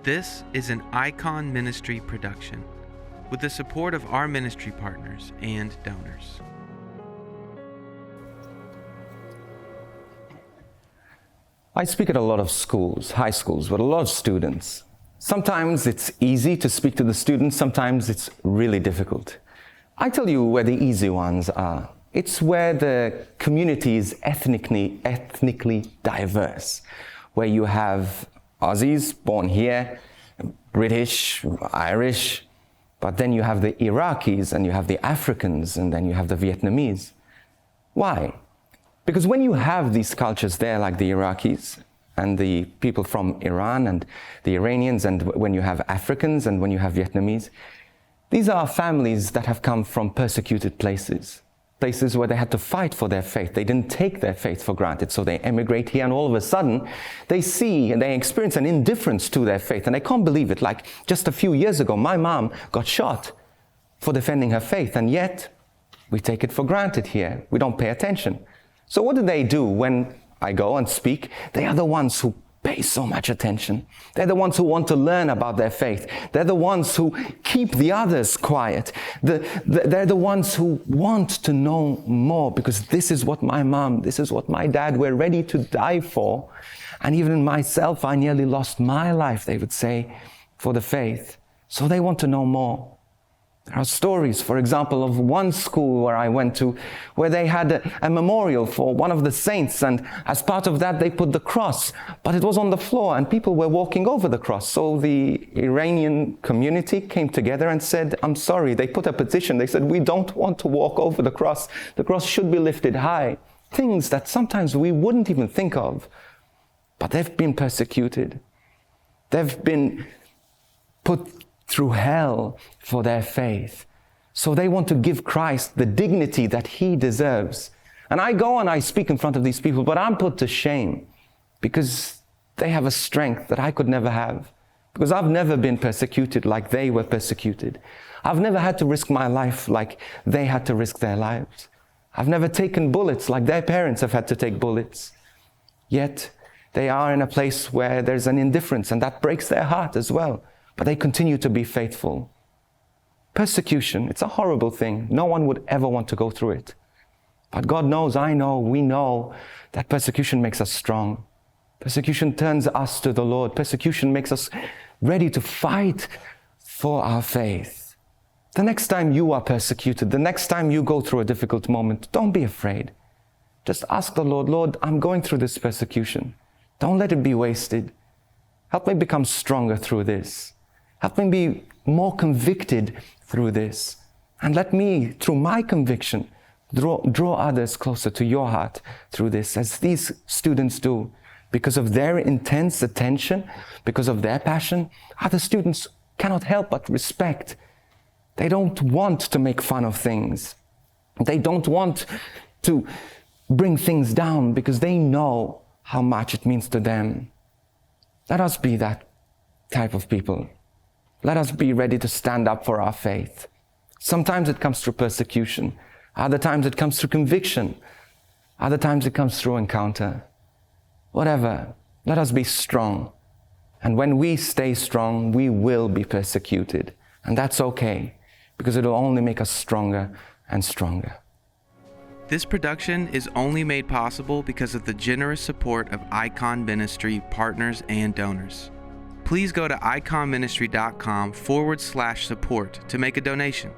This is an Icon Ministry production with the support of our ministry partners and donors. I speak at a lot of schools, high schools, with a lot of students. Sometimes it's easy to speak to the students, sometimes it's really difficult. I tell you where the easy ones are. It's where the community is ethnically diverse, where you have Aussies born here, British, Irish, but then you have the Iraqis and you have the Africans and then you have the Vietnamese. Why? Because when you have these cultures there, like the Iraqis and the people from Iran and the Iranians, and when you have Africans and when you have Vietnamese, these are families that have come from persecuted places where they had to fight for their faith. They didn't take their faith for granted, so they emigrate here, and all of a sudden they see and they experience an indifference to their faith, and they can't believe it. Like just a few years ago, my mom got shot for defending her faith, and yet we take it for granted here. We don't pay attention. So what do when I go and speak? They are the ones who pay so much attention. They're the ones who want to learn about their faith. They're the ones who keep the others quiet. They're the ones who want to know more, because this is what my mom, this is what my dad were ready to die for. And even myself, I nearly lost my life, they would say, for the faith. So they want to know more. There are stories, for example, of one school where I went to, where they had a memorial for one of the saints, and as part of that they put the cross, but it was on the floor and people were walking over the cross. So the Iranian community came together and said, I'm sorry. They put a petition. They said, we don't want to walk over the cross. The cross should be lifted high. Things that sometimes we wouldn't even think of, but they've been persecuted. They've been put through hell for their faith. So they want to give Christ the dignity that he deserves. And I go and I speak in front of these people, but I'm put to shame because they have a strength that I could never have, because I've never been persecuted like they were persecuted. I've never had to risk my life like they had to risk their lives. I've never taken bullets like their parents have had to take bullets. Yet they are in a place where there's an indifference, and that breaks their heart as well. But they continue to be faithful. Persecution, it's a horrible thing. No one would ever want to go through it. But God knows, I know, we know that persecution makes us strong. Persecution turns us to the Lord. Persecution makes us ready to fight for our faith. The next time you are persecuted, the next time you go through a difficult moment, don't be afraid. Just ask the Lord, Lord, I'm going through this persecution. Don't let it be wasted. Help me become stronger through this. Help me be more convicted through this. And let me, through my conviction, draw others closer to your heart through this, as these students do. Because of their intense attention, because of their passion, other students cannot help but respect. They don't want to make fun of things. They don't want to bring things down, because they know how much it means to them. Let us be that type of people. Let us be ready to stand up for our faith. Sometimes it comes through persecution. Other times it comes through conviction. Other times it comes through encounter. Whatever, let us be strong. And when we stay strong, we will be persecuted. And that's okay, because it will only make us stronger and stronger. This production is only made possible because of the generous support of Icon Ministry partners and donors. Please go to iconministry.com/support to make a donation.